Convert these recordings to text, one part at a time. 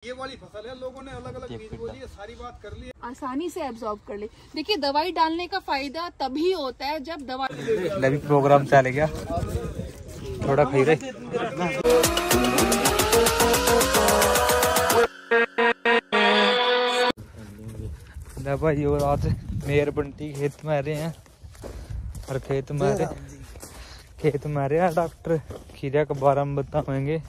ये वाली फसल है, लोगों ने अलग अलग बीज बोली है, सारी बात कर ली, आसानी से एब्जॉर्ब कर ले। देखिए दवाई डालने का फायदा तभी होता है जब दवाई प्रोग्राम चले गया थोड़ा खाई रहे भाई। और आज मेयर बंटी खेत में आ रहे हैं और खेत में आ रहे हैं डॉक्टर खीरा के बारे में बताएंगे,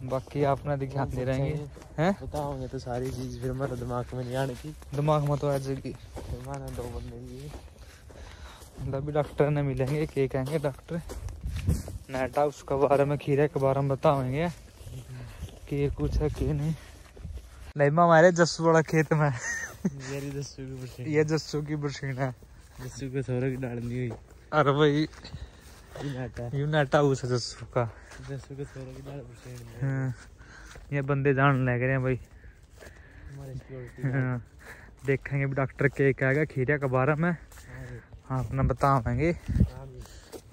बाकी आपने ध्यान दे रहेंगे हैं बताओगे तो सारी चीज फिर मेरे दिमाग में नहीं आने की, दिमाग में तो आ जाएगी। दो बंदे की मतलब डॉक्टर ने मिलेंगे, क्या कहेंगे डॉक्टर नेटा उसके बारे में खीरे के बारे में बताएंगे कि कुछ है कि नहीं। लैमा हमारे जस्सू वाला खेत में ये जस्सू की बरसीन है, जस्सू को सोरे की डालनी हुई। अरे भाई यू नेटा उस जस्सू का जस्सू को सोरे की डाल बरसीन। ये बंदे जान लग रहे हैं भाई। देखेंगे भी डॉक्टर क्या कहेगा खीरे के बारे में, हाँ अपना बताएंगे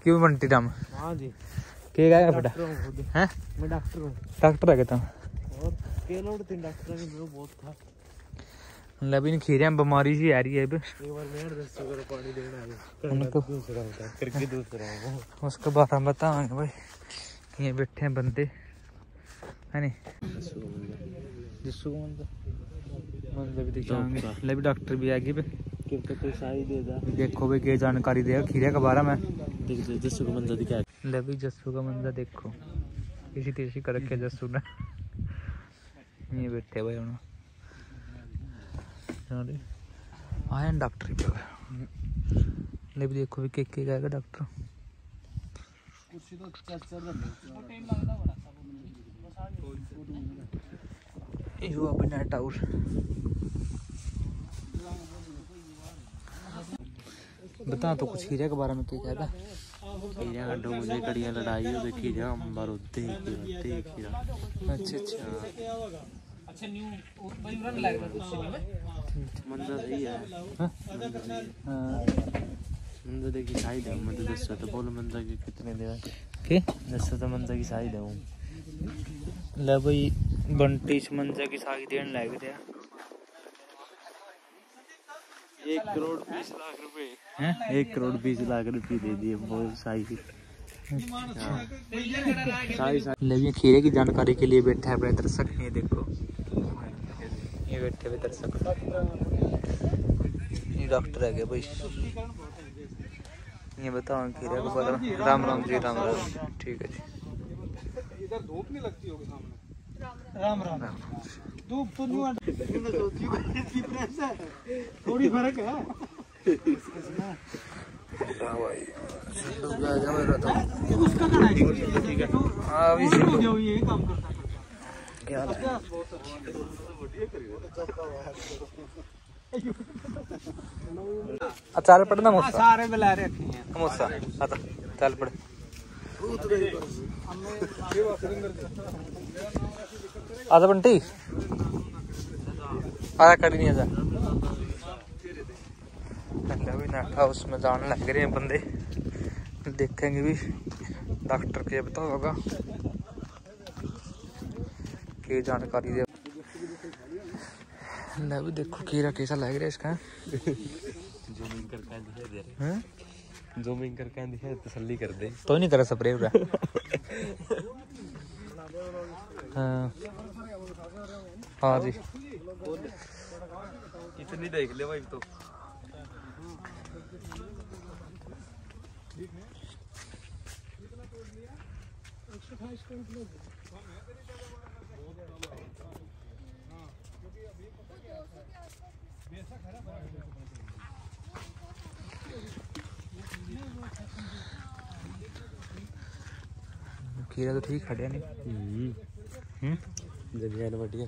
क्यों बंटी राम हाँ जी क्या कहेगा बेटा हैं। मैं डॉक्टर हूँ। डॉक्टर है तुम और के लोड 3 डॉक्टर ने मेरे बहुत था लेकिन खीरे में बीमारी सी आ रही है। एक बार मैं 10 को पानी देना है उनको दूसरा होता है करके दूसरा उसके बारे में बताएंगे भाई। ये बैठे हैं बंदे है नहीं जिसको मंदिर भी दिखाएंगे, ले भी डॉक्टर भी आएगी पे देखो भाई क्या जानकारी देगा खीरे के बारे में। जस्सू का मंदिर दिखा ले भी जस्सू का मंदिर देखो इसी तेजी कर रखे जस्सू ने। ये बैठे भाई उन्होंने आया डॉक्टर ले भी देखो भी क्या कहेगा डॉक्टर। बता तो कुछ खीरे के बारे में क्या कहेगा। खीरा गड्ढों मुझे कड़ियाँ लड़ाई हो देखी जा अंबर होते खीरा। अच्छा मंदिर सही है मंदिर देखी साइड है मैं तो 10 तो बोलो मंदिर के कितने दे के 10 तो मंदिर की साइड है। ले भाई बंटी मंजा की सागी देने लग रहा 1 करोड़ 20 लाख रुपए हैं 1 करोड़ 20 लाख रुपए दे दिए वो साई की। ले खीरे की जानकारी के लिए बैठा है अपने दर्शक। ये देखो ये बैठे हुए दर्शक ये डॉक्टर है भाई। ये बताओ खीरे के बारे में। राम राम जी राम राम ठीक है जी। इधर धूप नहीं लगती होगी सामने। राम राम धूप तो नहीं थोड़ी फर्क है। अचार पड़ना मुझसे सारे बुला रखे हैं मुझसे आता चल पड़ आजा बंटी आजा कड़ी नहीं आजा नाटा उसमें जाने लग रहे हैं बंदे। देखेंगे भी डॉक्टर क्या बता होगा क्या जानकारी दे। ले भी देखो खीरा कैसा लग रहा है इसका। जूमिंग करके दिखा दे रहे जूमिंग करके दिखा तसल्ली कर दे तो नहीं करा स्प्रे पूरा। हाँ जी इतनी देख ले भाई तो खीरा तो ठीक खड़े नहीं। जब बढ़िया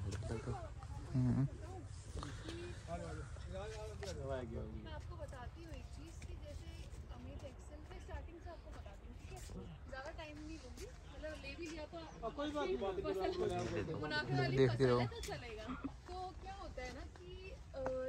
मैं आपको बताती हूँ एक चीज कि जैसे अमित एक्सेल पे स्टार्टिंग से आपको बताती हूँ, ठीक है? ज्यादा टाइम नहीं लूंगी, मतलब ले भी लिया तो कोई बात नहीं मुनाफे वाली फसल है तो चलेगा। तो क्या होता है ना कि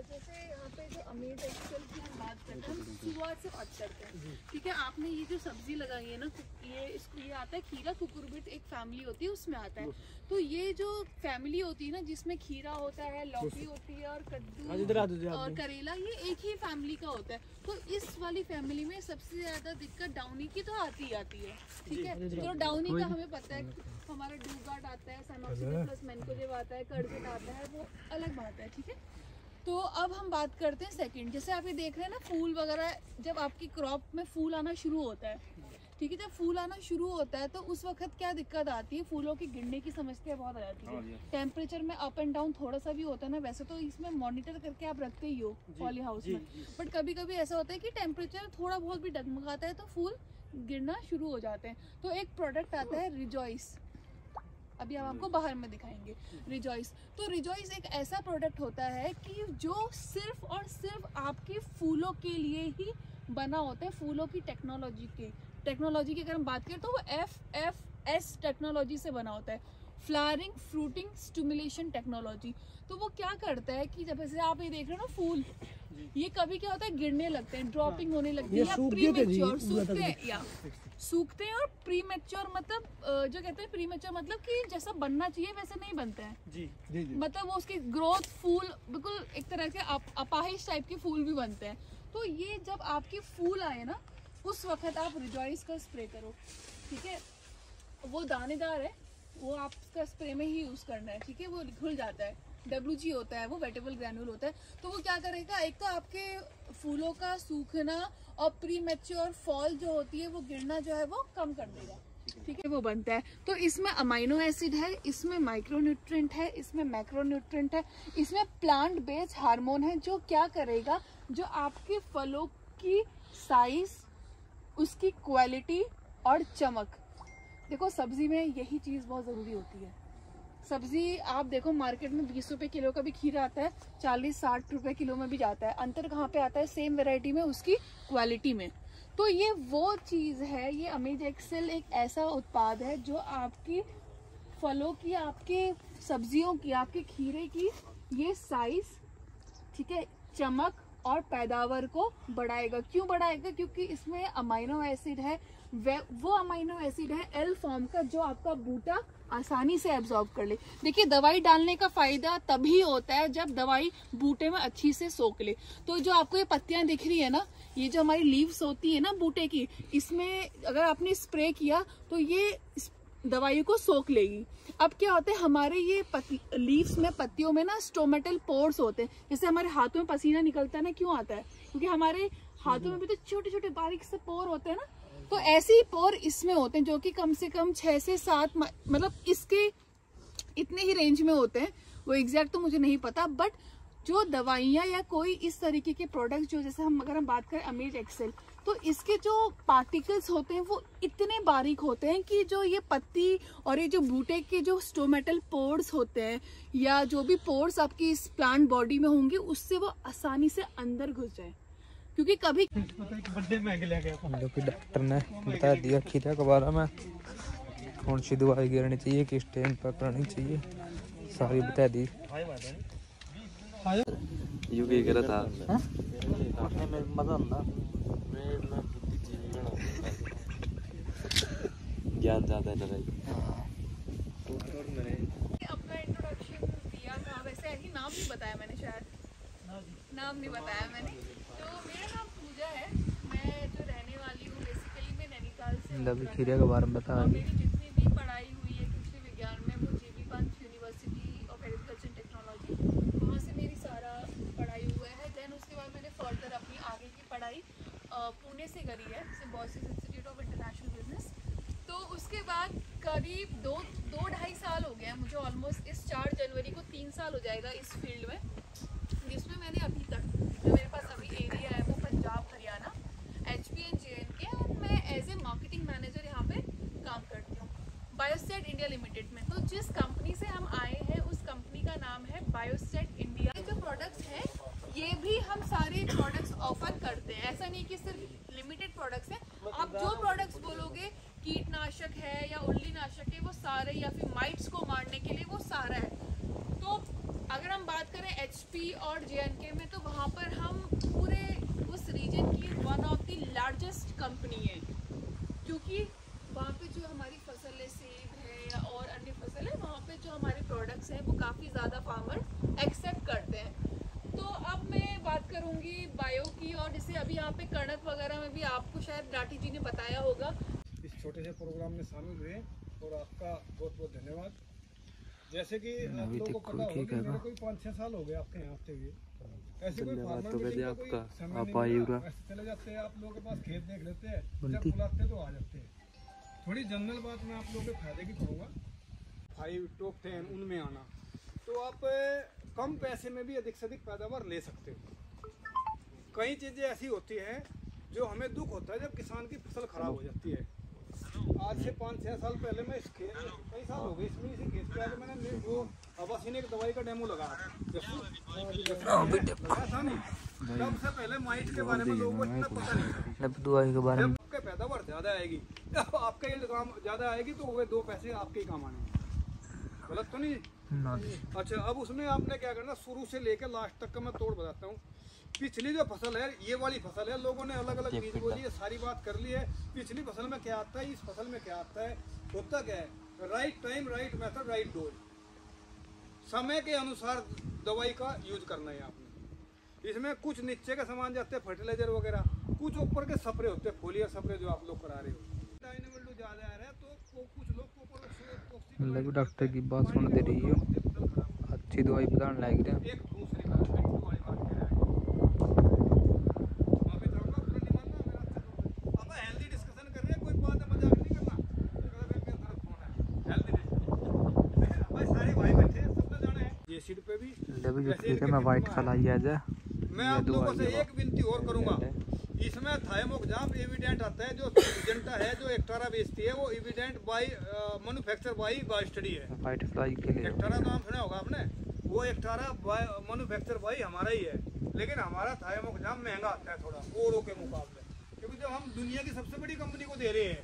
जैसे यहाँ पे जो अमेज एक्सेल की हम बात करते हैं, हम शुरुआत से बात करते हैं, ठीक है। आपने ये जो सब्जी लगाई है ना, ये आता है खीरा कुकुरबिट, एक फैमिली होती है उसमें आता है। तो ये जो फैमिली होती है ना, जिसमें खीरा होता है, लौकी होती है और कद्दू और करेला, ये एक ही फैमिली का होता है। तो इस वाली फैमिली में सबसे ज्यादा दिक्कत डाउनी की तो आती ही आती है, ठीक है। तो डाउनी का हमें पता है, हमारा ड्यूगार्ड आता है, सनऑक्सीजन प्लस मैनकोजेब आता है, कर्जेट आता है, वो अलग बात है, ठीक है। तो अब हम बात करते हैं सेकंड। जैसे आप ये देख रहे हैं ना, फूल वगैरह जब आपकी क्रॉप में फूल आना शुरू होता है, ठीक है, जब फूल आना शुरू होता है तो उस वक्त क्या दिक्कत आती है, फूलों की गिरने की समस्या बहुत आ जाती है। टेम्परेचर में अप एंड डाउन थोड़ा सा भी होता है ना, वैसे तो इसमें मॉनिटर करके आप रखते ही हो पॉली हाउस में, बट कभी कभी ऐसा होता है कि टेम्परेचर थोड़ा बहुत भी डगमगाता है तो फूल गिरना शुरू हो जाते हैं। तो एक प्रोडक्ट आता है रिजॉइस, अभी हम आपको बाहर में दिखाएंगे रिजॉइस। तो रिजॉइस एक ऐसा प्रोडक्ट होता है कि जो सिर्फ और सिर्फ आपके फूलों के लिए ही बना होता है, फूलों की टेक्नोलॉजी की अगर हम बात करें तो वो FFS टेक्नोलॉजी से बना होता है, फ्लावरिंग फ्रूटिंग स्टिमुलेशन टेक्नोलॉजी। तो वो क्या करता है कि जब ऐसे आप ये देख रहे हो ना फूल, ये कभी क्या होता है, गिरने लगते हैं, ड्रॉपिंग होने लगती है, या प्रीमेच्योर सूखते हैं और प्रीमेच्योर मतलब जो कहते हैं प्रीमेच्योर मतलब कि जैसा बनना चाहिए वैसे नहीं बनता है जी। मतलब वो उसकी ग्रोथ फूल बिल्कुल एक तरह के अपाहिज टाइप के फूल भी बनते हैं। तो ये जब आपके फूल आए ना, उस वक्त आप रिजॉइस का स्प्रे करो, ठीक है। वो दानेदार है, वो आपका स्प्रे में ही यूज करना है, ठीक है। वो घुल जाता है, WG होता है, वो वेटेबल ग्रैन्यूल होता है। तो वो क्या करेगा, एक तो आपके फूलों का सूखना और प्रीमेच्योर फॉल जो होती है वो गिरना जो है वो कम कर देगा, ठीक है, वो बनता है। तो इसमें अमाइनो एसिड है, इसमें माइक्रोन्यूट्रिएंट है, इसमें मैक्रोन्यूट्रिएंट है, इसमें प्लांट बेस्ड हार्मोन है, जो क्या करेगा, जो आपके फलों की साइज, उसकी क्वालिटी और चमक। देखो सब्जी में यही चीज बहुत जरूरी होती है। सब्जी आप देखो मार्केट में 20 रुपए किलो का भी खीरा आता है, 40-60 रुपए किलो में भी जाता है। अंतर कहाँ पे आता है, सेम वैरायटी में, उसकी क्वालिटी में। तो ये वो चीज है, ये अमेज एक्सेल एक ऐसा उत्पाद है जो आपकी फलों की, आपके सब्जियों की, आपके खीरे की ये साइज, ठीक है, चमक और पैदावार को बढ़ाएगा। क्यों बढ़ाएगा, क्योंकि इसमें अमाइनो एसिड है, वो अमाइनो एसिड है L फॉर्म का, जो आपका बूटा आसानी से एब्जॉर्ब कर ले। देखिए दवाई डालने का फायदा तभी होता है जब दवाई बूटे में अच्छी से सोख ले। तो जो आपको ये पत्तियां दिख रही है ना, ये जो हमारी लीव्स होती है ना बूटे की, इसमें अगर आपने स्प्रे किया तो ये दवाई को सोख लेगी। अब क्या होता है, हमारे ये लीव्स में, पत्तियों में ना स्टोमेटल पोर्स होते हैं। जैसे हमारे हाथों में पसीना निकलता है ना, क्यों आता है, क्योंकि हमारे हाथों में भी तो छोटे छोटे बारीक से पोर होते हैं ना। तो ऐसे ही पोर इसमें होते हैं, जो कि कम से कम 6 से 7 मतलब इसके इतने ही रेंज में होते हैं। वो एग्जैक्ट तो मुझे नहीं पता, बट जो दवाइयाँ या कोई इस तरीके के प्रोडक्ट जो, जैसे अगर हम बात करें अमेज एक्सेल, तो इसके जो पार्टिकल्स होते हैं वो इतने बारीक होते हैं कि जो ये पत्ती और ये जो बूटे के जो स्टोमेटल पोर्स होते हैं, या जो भी पोर्स आपकी इस प्लांट बॉडी में होंगे, उससे वो आसानी से अंदर घुस जाए। क्योंकि कभी बर्थडे में ले गया हम लोग के डॉक्टर ने बता दिया खीरा के बारे में, कौन सी दवाई गिरनी चाहिए, किस टाइम पर करनी चाहिए, सारी बता दी। यू क्या करा था ज्ञान ज्यादा है ना अपना इंट्रोडक्शन दिया था, वैसे ही नाम नहीं बताया मैंने, शायद नाम नहीं बताया मैंने। तो मेरा नाम पूजा है, मैं जो रहने वाली हूँ बेसिकली मैं नैनीताल से। खीरे के बारे में बता। मेरी जितनी भी पढ़ाई हुई है कृषि विज्ञान में, वो JB Pant university of agriculture and technology, वहाँ से मेरी सारा पढ़ाई हुआ है। देन उसके बाद मैंने फर्दर अपनी आगे की पढ़ाई पुणे से करी है, symbiosis institute of international business. तो उसके बाद करीब 2-2.5 साल हो गया मुझे, ऑलमोस्ट इस 4 जनवरी को 3 साल हो जाएगा इस फील्ड में, जिसमें मैंने अभी तक जो मेरे पास अभी एरिया है वो Punjab, Haryana, HP and JNK, और मैं एज ए मार्केटिंग मैनेजर यहाँ पे काम करती हूँ बायोसेट इंडिया लिमिटेड में। तो जिस कंपनी से हम आए हैं उस कंपनी का नाम है बायोसेट इंडिया। जो प्रोडक्ट्स हैं ये भी हम सारे प्रोडक्ट्स ऑफर करते हैं, ऐसा नहीं कि सिर्फ लिमिटेड प्रोडक्ट्स हैं। आप जो प्रोडक्ट्स बोलोगे, कीटनाशक है या उल्लीनाशक है, वो सारे, या फिर माइट्स को मारने के लिए वो सारा है। तो अगर हम बात करें HP और JNK में, तो वहाँ पर हम one of the largest company है, क्योंकि वहाँ पे जो हमारी फसल है, सेब है या और अन्य फसल है, वहाँ पे जो हमारे प्रोडक्ट्स हैं वो काफ़ी ज़्यादा फार्मर एक्सेप्ट करते हैं। तो अब मैं बात करूँगी बायो की, और जैसे अभी यहाँ पे कणक वगैरह में भी आपको शायद राठी जी ने बताया होगा। इस छोटे से प्रोग्राम में शामिल हुए और आपका बहुत बहुत धन्यवाद। जैसे कि आप लोगों को पता होगा कि मेरे कोई 5-6 साल हो गए आपके यहाँ आते हुए। ऐसे कोई फार्मर मीटिंग का कोई समय नहीं है, ऐसे चले जाते हैं, आप लोगों के पास खेत देख लेते हैं, जब बुलाते तो आ जाते हैं। थोड़ी जनरल बात मैं आप लोगों के फायदे की करूँगा। 5 टॉप 10 उनमें आना, तो आप कम पैसे में भी अधिक से अधिक पैदावार ले सकते हो। कई चीज़ें ऐसी होती हैं जो हमें दुख होता है जब किसान की फसल खराब हो जाती है। आज से 5-6 साल पहले मैं इस खेत, कई साल हो गए इसमें, इसी खेत पे आके मैंने वो अबासीन एक दवाई का डेमो लगाया था नहीं। सबसे पहले माइट के बारे में लोगों को इतना पता नहीं था। दवाई के बारे में आपके पैदावार ज़्यादा आएगी, आपका यील्ड ज़्यादा आएगी तो वो 2 पैसे आपके ही काम आने, गलत तो नहीं? अच्छा, अब उसमें आपने क्या करना, शुरू से लेकर लास्ट तक का मैं तोड़ बताता हूँ। पिछली जो फसल है, ये वाली फसल है, लोगों ने अलग अलग बीज बोली है, सारी बात कर ली है। पिछली फसल में क्या आता है, इस फसल में क्या आता है, होता क्या है, right time, right method, right dose, समय के अनुसार दवाई का यूज करना है आपने। इसमें कुछ नीचे के सामान जाते हैं फर्टिलाइजर वगैरह, कुछ ऊपर के स्प्रे होते हैं, फोलियर स्प्रे जो आप लोग करा रहे हो। डायनेमिल ज़्यादा आ रहा है तो कुछ लोग मतलब डॉक्टर की बात सुन दे रही हो, अच्छी दवाई बताने लग रहा है। एक दूसरी बात वाली बात कह रहा है, माफी चाहूंगा, पूरा नहीं मानना मेरा अच्छा। अब हेल्दी डिस्कशन कर रहे हैं, कोई बात है, मजाक नहीं करना। हेल्दी डिस्कशन भाई, सारे भाई बैठे हैं, सबने जाना है ये सीट पे भी। ठीक है, मैं वाइट खलाई आ जा। मैं आप लोगों से एक विनती और करूंगा, इसमें थाइमोग्राम एविडेंट आता है, जो जनता है जो एक्टारा बेचती है, वो evident by manufacture by study है। वाइट फ्लाई के लिए एक्टारा नाम सुना होगा आपने, वो एक्टारा बाय मैन्युफैक्चर बाय हमारा ही है, लेकिन हमारा थाइमोग्राम महंगा आता है थोड़ा औरों के मुकाबले, क्योंकि जब हम दुनिया की सबसे बड़ी कंपनी को दे रहे हैं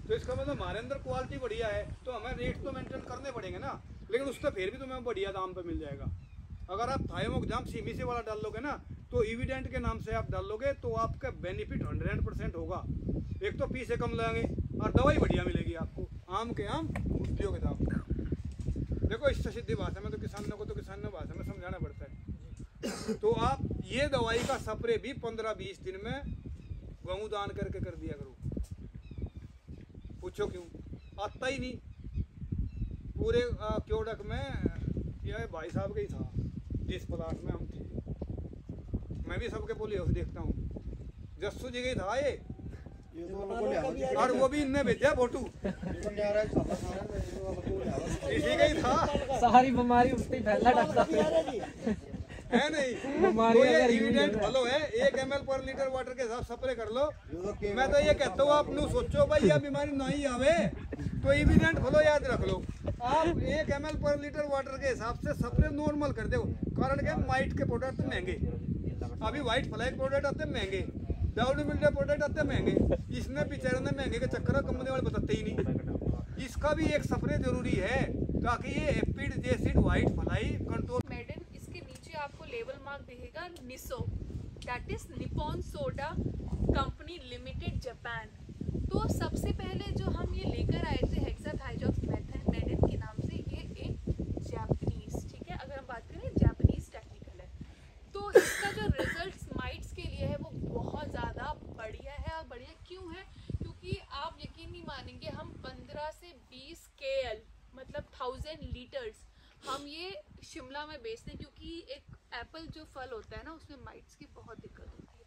तो इसका मतलब हमारे अंदर क्वालिटी बढ़िया है, तो हमें रेट तो मेंटेन करने पड़ेंगे ना, लेकिन उसका फिर भी तुम्हें बढ़िया दाम पे मिल जाएगा। अगर आप थाइमोग्राम सीमी से वाला डाल लोगे ना, तो एविडेंट के नाम से आप डाल लोगे तो आपका बेनिफिट 100% होगा। एक तो पैसे कम लगेंगे और दवाई बढ़िया मिलेगी आपको, आम के आम गुठलियों के दाम। देखो इस सीधी भाषा में तो किसानों को तो किसानों भाषा में समझाना पड़ता है। तो आप ये दवाई का स्प्रे भी 15-20 दिन में गेहूं दान करके कर दिया करो। पूछो क्यों, आता ही नहीं पूरे क्योड़क में। यह भाई साहब का ही था जिस प्लाट में हम थे, मैं भी सबके पोली हाउस देखता हूँ, जस्सू जी का था ये, और वो भी इनने भेजा फोटो, इसी का ही था। सारी बीमारी उससे फैला डरता है नहीं, तो ये एविडेंट फॉलो है। 1 ml पर लीटर वाटर के साथ स्प्रे कर लो। मैं तो ये कहता हूँ, आप सोचो भाई यह बीमारी नहीं आवे तो एविडेंट फॉलो याद रख लो। आप 1 ml पर लीटर वाटर के हिसाब से स्प्रे नॉर्मल कर दो, कारण क्या, माइट के प्रोडक्ट महंगे, अभी व्हाइट फ्लाई प्रोडक्ट आते हैं महंगे, डाउनी मिल्डे प्रोडक्ट आते हैं महंगे, इसने बेचारे ने महंगे के चक्कर कंपनी वाले बताते ही नहीं। इसका भी एक स्प्रे जरूरी है ताकि ये aphid jassid whitefly control. मेडन, इसके नीचे आपको लेबल मार्क दिखेगा Nisso, that is Nippon Soda company limited Japan. तो सबसे पहले जो हम ये लेकर आए थे हेक्साथाइजॉक्स मेडन के नाम से, ये एक जापानीज, ठीक है, अगर हम बात करें जापानीज टेक्निकल है, तो इसका जो रिजल्ट्स माइट्स के लिए है वो बहुत ज़्यादा बढ़िया है। और बढ़िया क्यों है, क्योंकि आप यकीन नहीं मानेंगे, हम 15 से 20 KL मतलब 1000 लीटर्स हम ये शिमला में बेचते हैं, क्योंकि एक एप्पल जो फल होता है ना, उसमें माइट्स की बहुत दिक्कत होती है।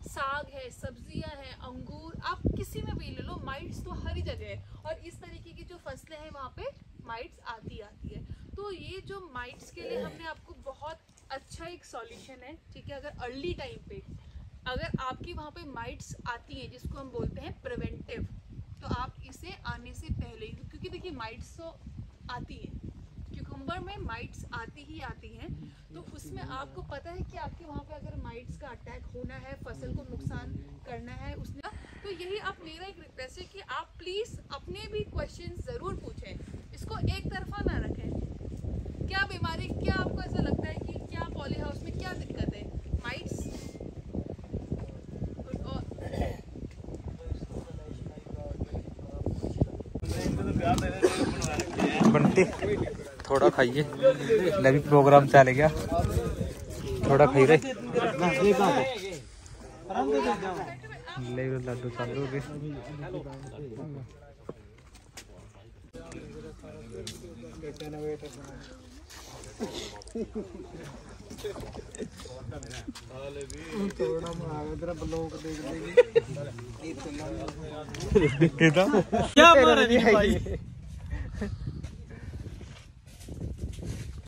साग है, सब्जियां हैं, अंगूर, आप किसी में भी ले लो, माइट्स तो हर जगह है, और इस तरीके की जो फसलें हैं वहाँ पे माइट्स आती है। तो ये जो माइट्स के लिए हमने आपको बहुत अच्छा एक सॉल्यूशन है, ठीक है। अगर अर्ली टाइम पे अगर आपकी वहाँ पे माइट्स आती हैं, जिसको हम बोलते हैं प्रिवेंटिव, तो आप इसे आने से पहले ही, क्योंकि देखिए माइट्स तो आती हैं, क्यूकम्बर में माइट्स आती हैं, तो उसमें आपको पता है कि आपके वहाँ पे अगर माइट्स का अटैक होना है, फसल को नुकसान करना है उसने, तो यही आप, मेरा एक रिक्वेस्ट है कि आप प्लीज़ अपने भी क्वेश्चन ज़रूर पूछें, इसको एक तरफा ना रखें। क्या बीमारी, क्या आपको ऐसा लगता है कि क्या पॉली हाउस में क्या दिक्कत है, माइट्स बंटी थोड़ा खाइए, अभी प्रोग्राम चल गया, थोड़ा खाई रहे लड्डू चालू हो गए। क्या